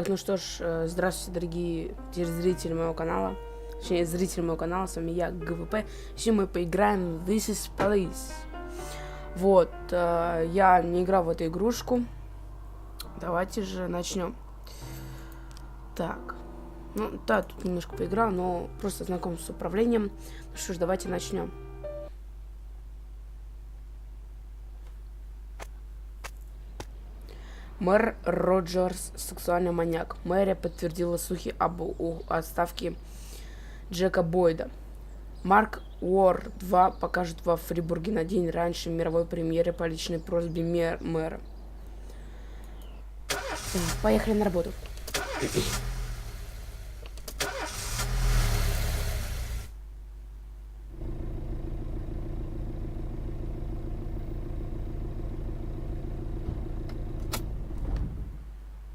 Итак, ну что ж, здравствуйте, дорогие зрители моего канала. Точнее, зрители моего канала, с вами я, ГВП. Сегодня мы поиграем в This is Police. Вот, я не играл в эту игрушку. Давайте же начнем. Так, ну да, тут немножко поиграл, но просто знакомство с управлением. Ну что ж, давайте начнем. Мэр Роджерс, сексуальный маньяк. Мэрия подтвердила слухи об отставке Джека Бойда. Марк Уор 2 покажет во Фрибурге на день раньше мировой премьеры по личной просьбе мэра. Поехали на работу.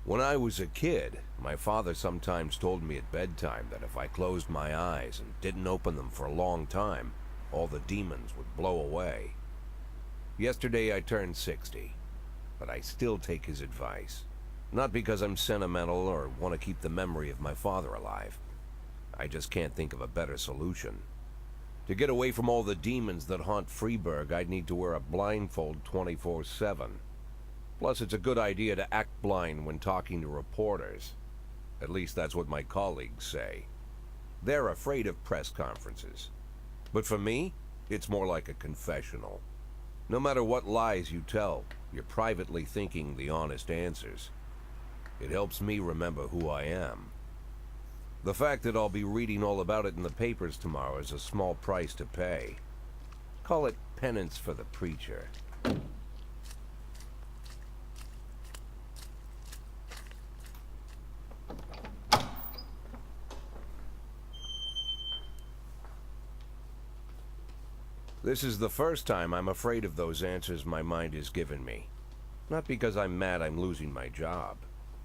When I was a kid, my father sometimes told me at bedtime that if I closed my eyes and didn't open them for a long time, all the demons would blow away. Yesterday I turned 60, but I still take his advice. Not because I'm sentimental or want to keep the memory of my father alive. I just can't think of a better solution. To get away from all the demons that haunt Freeburg, I'd need to wear a blindfold 24/7. Plus, it's a good idea to act blind when talking to reporters. At least that's what my colleagues say. They're afraid of press conferences. But for me, it's more like a confessional. No matter what lies you tell, you're privately thinking the honest answers. It helps me remember who I am. The fact that I'll be reading all about it in the papers tomorrow is a small price to pay. Call it penance for the preacher. This is the first time I'm afraid of those answers my mind has given me. Not because I'm mad I'm losing my job.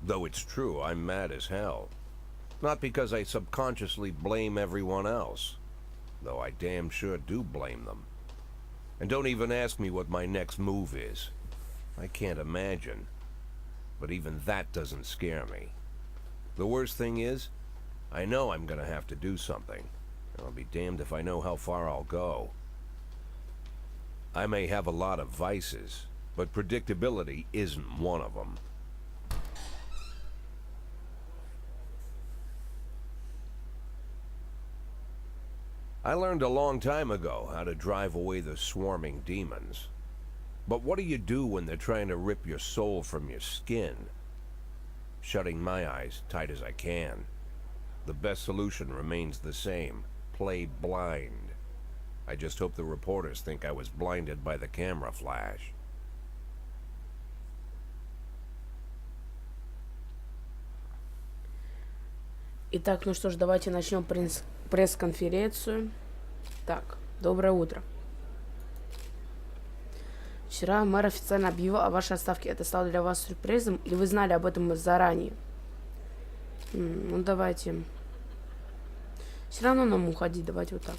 Though it's true, I'm mad as hell. Not because I subconsciously blame everyone else. Though I damn sure do blame them. And don't even ask me what my next move is. I can't imagine. But even that doesn't scare me. The worst thing is, I know I'm gonna have to do something. And I'll be damned if I know how far I'll go. I may have a lot of vices, but predictability isn't one of them. I learned a long time ago how to drive away the swarming demons. But what do you do when they're trying to rip your soul from your skin? Shutting my eyes tight as I can. The best solution remains the same. Play blind. I just hope the reporters think I was blinded by the camera flash. Итак, ну что ж, давайте начнем пресс-конференцию. Так, доброе утро. Вчера мэр официально объявил о вашей отставке. Это стало для вас сюрпризом, или вы знали об этом заранее? Ну, давайте. Все равно нам уходить, давайте вот так.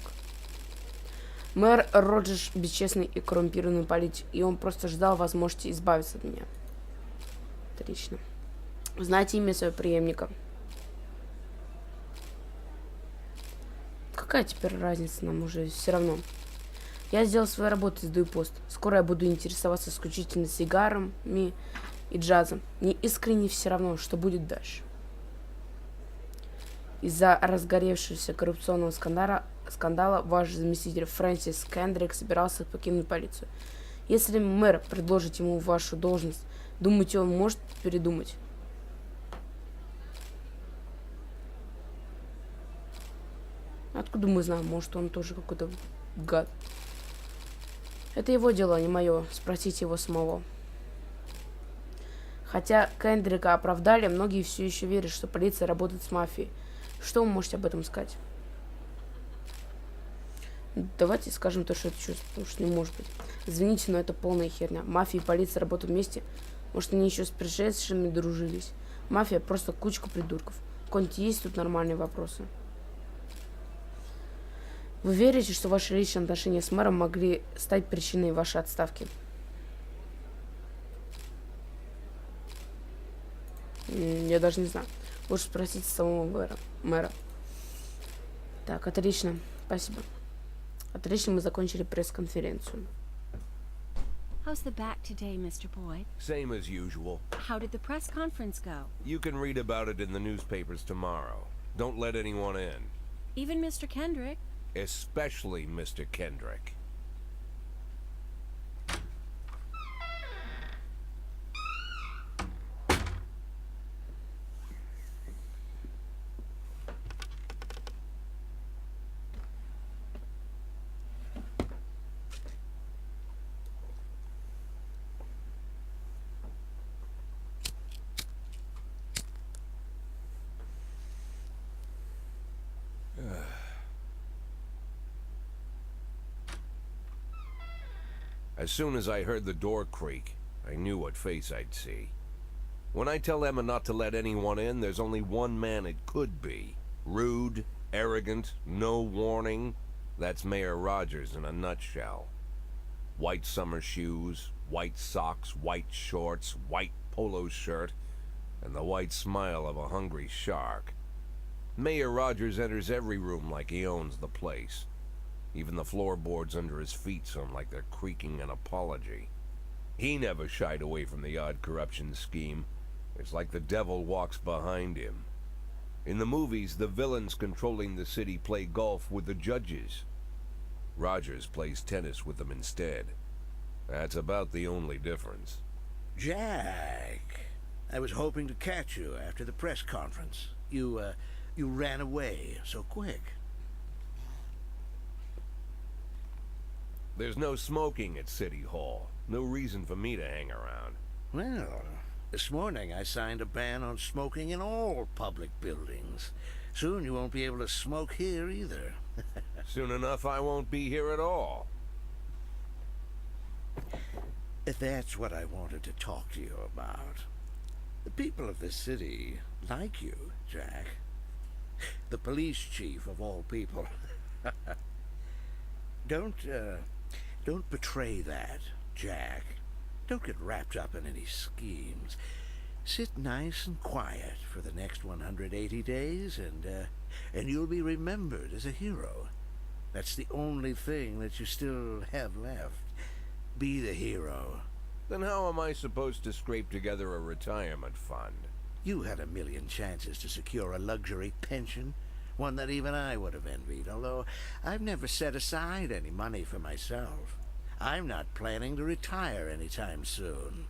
Мэр Роджерс бесчестный и коррумпированный политик, и он просто ждал возможности избавиться от меня. Отлично. Знаете имя своего преемника? Какая теперь разница, нам уже все равно. Я сделал свою работу и сдаю пост. Скоро я буду интересоваться исключительно сигарами и джазом. Мне искренне все равно, что будет дальше. Из-за разгоревшегося коррупционного скандала ваш заместитель Фрэнсис Кендрик собирался покинуть полицию. Если мэр предложит ему вашу должность, думаете, он может передумать? Откуда мы знаем? Может, он тоже какой-то гад. Это его дело, а не мое. Спросите его самого. Хотя Кендрика оправдали, многие все еще верят, что полиция работает с мафией. Что вы можете об этом сказать? Давайте скажем то, что это чувство, потому что не может быть. Извините, но это полная херня. Мафия и полиция работают вместе. Может, они еще с пришедшими дружились. Мафия просто кучка придурков. Какие-нибудь есть тут нормальные вопросы? Вы верите, что ваши личные отношения с мэром могли стать причиной вашей отставки? Я даже не знаю. Лучше спросить самого мэра. Так, отлично. Спасибо. Отлично, мы закончили пресс-конференцию. How's the back today, Mr. Boyd? Same as usual. How did the press conference go? You can read about it in the newspapers tomorrow. Don't let anyone in. Even Mr. Kendrick? Especially Mr. Kendrick. As soon as I heard the door creak, I knew what face I'd see. When I tell Emma not to let anyone in, there's only one man it could be. Rude, arrogant, no warning. That's Mayor Rogers in a nutshell. White summer shoes, white socks, white shorts, white polo shirt, and the white smile of a hungry shark. Mayor Rogers enters every room like he owns the place. Even the floorboards under his feet sound like they're creaking an apology. He never shied away from the odd corruption scheme. It's like the devil walks behind him. In the movies, the villains controlling the city play golf with the judges. Rogers plays tennis with them instead. That's about the only difference. Jack, I was hoping to catch you after the press conference. You ran away so quick. There's no smoking at City Hall. No reason for me to hang around. Well, this morning I signed a ban on smoking in all public buildings. Soon you won't be able to smoke here either. Soon enough I won't be here at all. That's what I wanted to talk to you about. The people of this city like you, Jack. The police chief of all people. Don't betray that, Jack. Don't get wrapped up in any schemes. Sit nice and quiet for the next 180 days, and you'll be remembered as a hero. That's the only thing that you still have left. Be the hero. Then how am I supposed to scrape together a retirement fund? You had a million chances to secure a luxury pension, one that even I would have envied, although I've never set aside any money for myself. I'm not planning to retire anytime soon.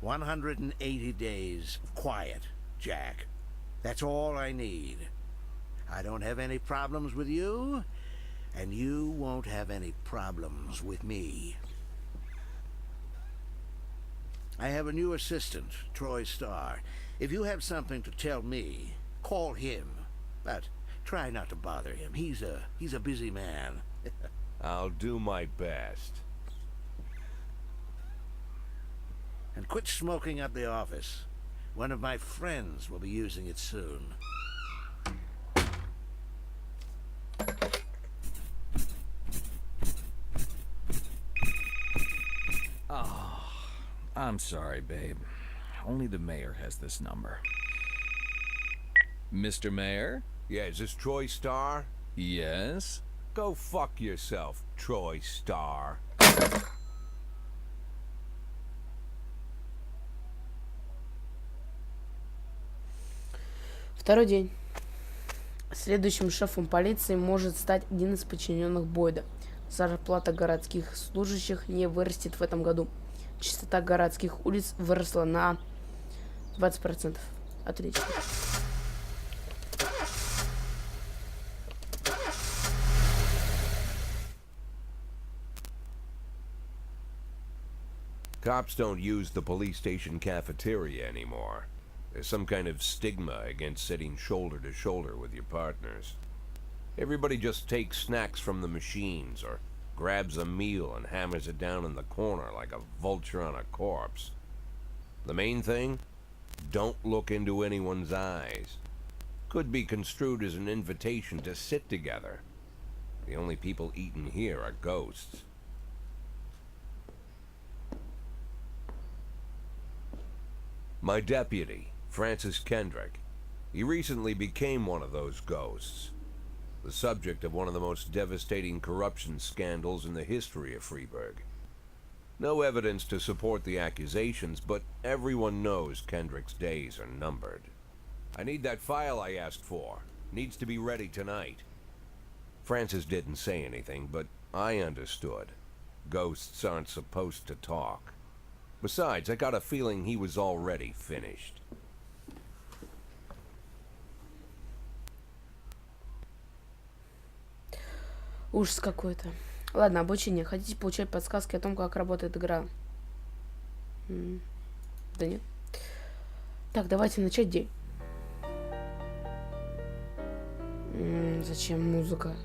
"180 days of quiet, Jack. That's all I need. I don't have any problems with you, and you won't have any problems with me. I have a new assistant, Troy Starr. If you have something to tell me, call him. But try not to bother him. He's a busy man." I'll do my best. "And quit smoking up the office. One of my friends will be using it soon." I'm sorry, babe. Only the mayor has this number. Mr. Mayor? Yeah, is this Troy Starr? Yes? Go fuck yourself, Troy Starr. Второй день. Следующим шефом полиции может стать один из подчиненных Бойда. Зарплата городских служащих не вырастет в этом году. Частота городских улиц выросла на 20%. Отлично. Cops don't use the police station cafeteria anymore. There's some kind of stigma against sitting shoulder to shoulder with your partners. Everybody just takes snacks from the machines or grabs a meal and hammers it down in the corner like a vulture on a corpse. The main thing? Don't look into anyone's eyes. Could be construed as an invitation to sit together. The only people eating here are ghosts. My deputy, Francis Kendrick. He recently became one of those ghosts. The subject of one of the most devastating corruption scandals in the history of Freeburg. No evidence to support the accusations, but everyone knows Kendrick's days are numbered. I need that file I asked for. Needs to be ready tonight. Francis didn't say anything, but I understood. Ghosts aren't supposed to talk. Besides, I got a feeling he was already finished. Ужас какой-то. Ладно, обучение. Хотите получать подсказки о том, как работает игра? Да нет. Так, давайте начать день. Зачем музыка?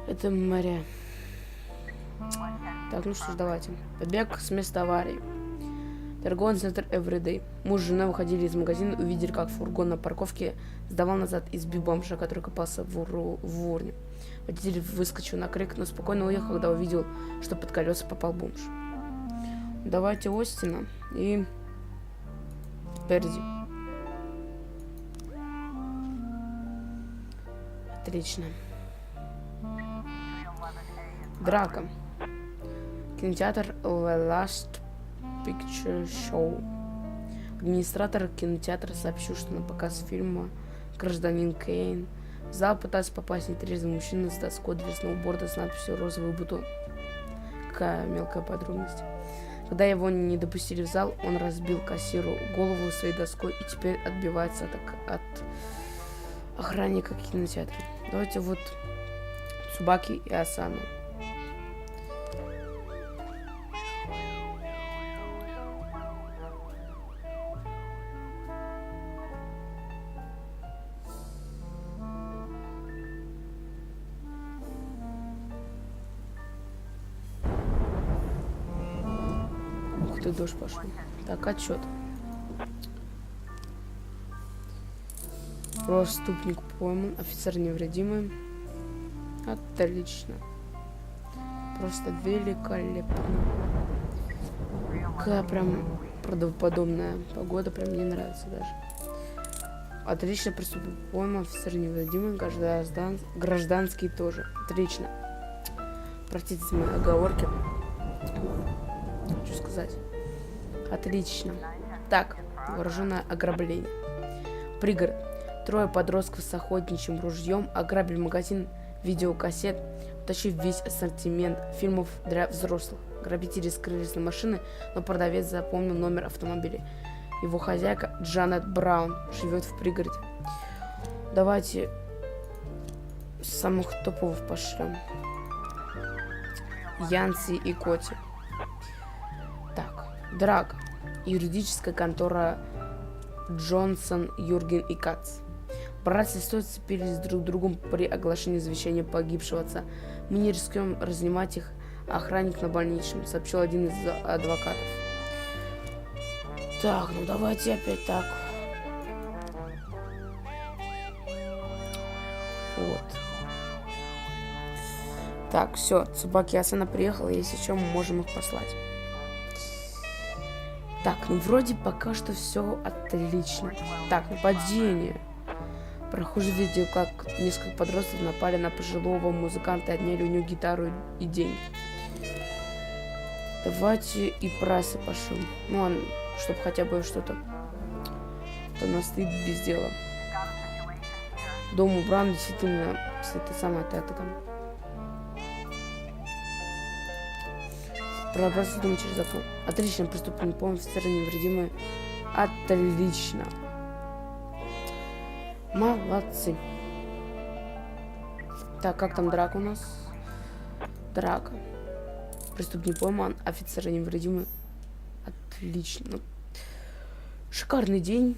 Это моря. Так, ну что ж, давайте. Побег с места аварии. Торговый центр Everyday. Муж с женой выходили из магазина, увидели, как фургон на парковке сдавал назад избив бомжа, который копался в урне. Водитель выскочил на крик, но спокойно уехал, когда увидел, что под колеса попал бомж. Давайте Остина и Перди. Отлично. Драка. Кинотеатр The Last Picture Show. Администратор кинотеатра сообщил, что на показ фильма «Гражданин Кейн» в зал пытался попасть нетрезвый мужчина с доской для сноуборда с надписью «Розовый бутон». Какая мелкая подробность. Когда его не допустили в зал, он разбил кассиру голову своей доской и теперь отбивается от охранника кинотеатра. Давайте вот Цубаки и Асана. Ух ты, дождь пошел. Так, отчет. Преступник пойман, офицер невредимый. Отлично. Просто великолепно. Какая прям правдоподобная погода, прям мне нравится даже. Отлично, преступник пойман, офицер невредимый, гражданский тоже. Отлично. Простите за мои оговорки. Что сказать? Отлично. Так, вооруженное ограбление. Пригород. Трое подростков с охотничьим ружьем ограбили магазин видеокассет, утащив весь ассортимент фильмов для взрослых. Грабители скрылись на машины, но продавец запомнил номер автомобиля. Его хозяйка Джанет Браун живет в пригороде. Давайте самых топовых пошлем. Янси и Коти. Так, драка. Юридическая контора Джонсон, Юрген и Кац. Братья и сестры сцепились друг с другом при оглашении завещания погибшего отца. Мы не рискуем разнимать их, а охранник на больничном, сообщил один из адвокатов. Так, ну давайте опять так. Вот. Так, все, Цубаки Асана приехала, если что, мы можем их послать. Так, ну вроде пока что все отлично. Так, нападение. Прохожий видел, как несколько подростков напали на пожилого музыканта и отняли у него гитару и деньги. Давайте и прайсы пошлем. Ну, чтобы хотя бы что-то. То у нас стоит без дела. Дом убран, действительно, это самое там. Пробраться дом через окно. Отлично, преступник помню, офицеры невредимые. Отлично. Молодцы. Так, как там драка у нас? Драка. Преступник пойман, офицеры невредимы. Отлично. Шикарный день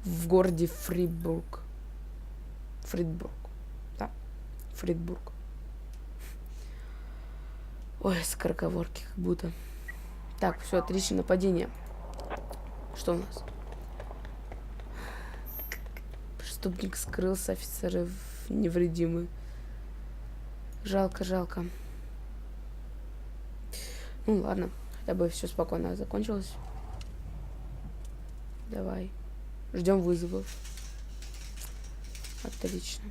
в городе Фрибург. Да, Фрибург. Ой, скороговорки как будто. Так, все, отлично, нападение. Что у нас? Преступник скрылся, офицеры невредимы. Жалко, жалко. Ну ладно, хотя бы все спокойно закончилось. Давай. Ждем вызовов. Отлично.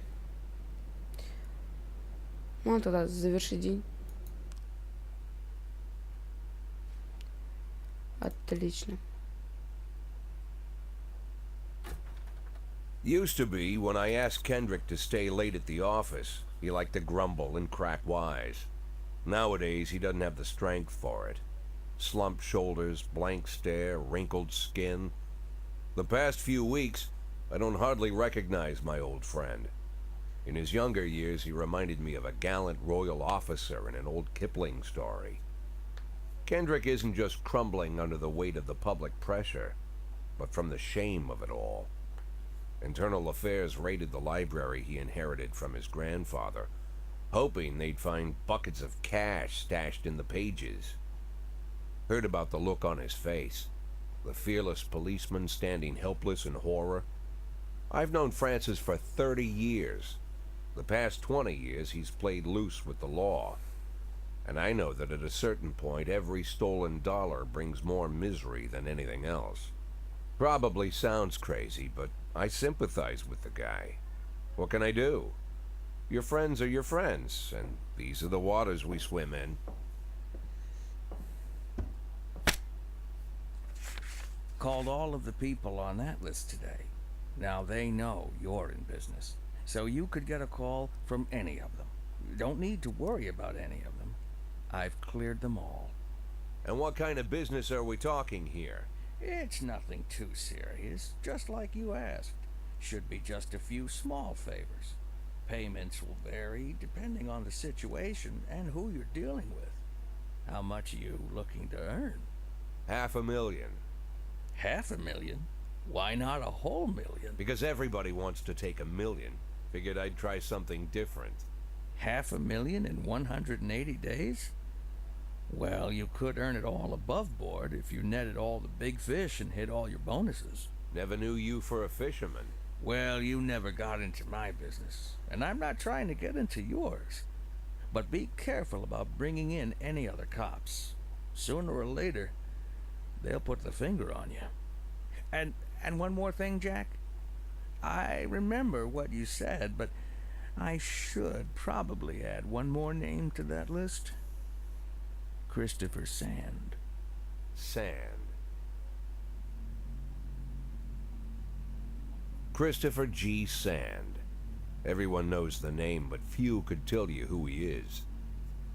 Ну, тогда завершить день. Отлично. Used to be, when I asked Kendrick to stay late at the office, he liked to grumble and crack wise. Nowadays, he doesn't have the strength for it. Slumped shoulders, blank stare, wrinkled skin. The past few weeks, I don't hardly recognize my old friend. In his younger years, he reminded me of a gallant royal officer in an old Kipling story. Kendrick isn't just crumbling under the weight of the public pressure, but from the shame of it all. Internal Affairs raided the library he inherited from his grandfather, hoping they'd find buckets of cash stashed in the pages. Heard about the look on his face, the fearless policeman standing helpless in horror. I've known Francis for 30 years. The past 20 years he's played loose with the law. And I know that at a certain point every stolen dollar brings more misery than anything else. Probably sounds crazy, but I sympathize with the guy. What can I do? Your friends are your friends, and these are the waters we swim in. Called all of the people on that list today. Now they know you're in business, so you could get a call from any of them. You don't need to worry about any of them. I've cleared them all. And what kind of business are we talking here? It's nothing too serious, just like you asked. Should be just a few small favors. Payments will vary depending on the situation and who you're dealing with. How much are you looking to earn? $500,000. $500,000? Why not a whole million? Because everybody wants to take $1 million. Figured I'd try something different. $500,000 in 180 days? Well, you could earn it all above board if you netted all the big fish and hit all your bonuses. Never knew you for a fisherman. Well, you never got into my business, and I'm not trying to get into yours. But be careful about bringing in any other cops. Sooner or later, they'll put the finger on you. And one more thing, Jack. I remember what you said, but I should probably add one more name to that list. Christopher Sand. Sand. Christopher G. Sand. Everyone knows the name, but few could tell you who he is.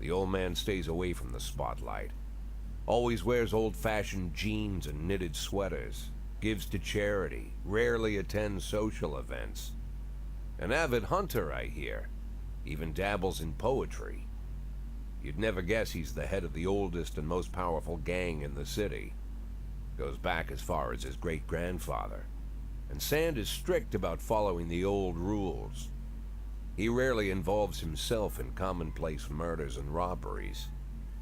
The old man stays away from the spotlight. Always wears old-fashioned jeans and knitted sweaters. Gives to charity. Rarely attends social events. An avid hunter, I hear. Even dabbles in poetry. You'd never guess he's the head of the oldest and most powerful gang in the city. Goes back as far as his great-grandfather. And Sand is strict about following the old rules. He rarely involves himself in commonplace murders and robberies.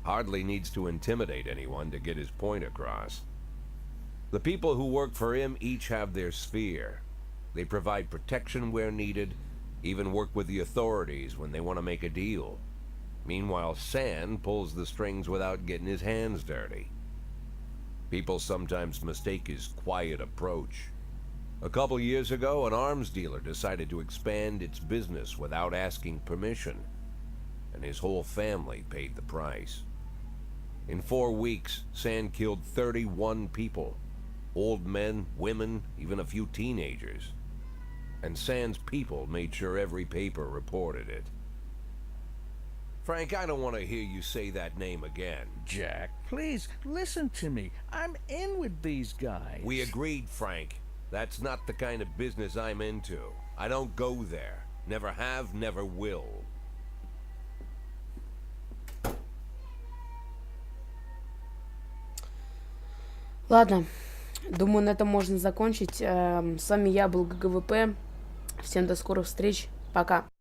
Hardly needs to intimidate anyone to get his point across. The people who work for him each have their sphere. They provide protection where needed, even work with the authorities when they want to make a deal. Meanwhile, Sand pulls the strings without getting his hands dirty. People sometimes mistake his quiet approach. A couple years ago, an arms dealer decided to expand its business without asking permission, and his whole family paid the price. In 4 weeks, Sand killed 31 people. Old men, women, even a few teenagers. And Sand's people made sure every paper reported it. Frank, I don't want to hear you say that name again. Jack, please, listen to me. I'm in with these guys. We agreed, Frank. That's not the kind of business I'm into. I don't go there. Never have, never will. Ладно, думаю, на этом можно закончить. С вами я был ГГВП. Всем до скорых встреч. Пока.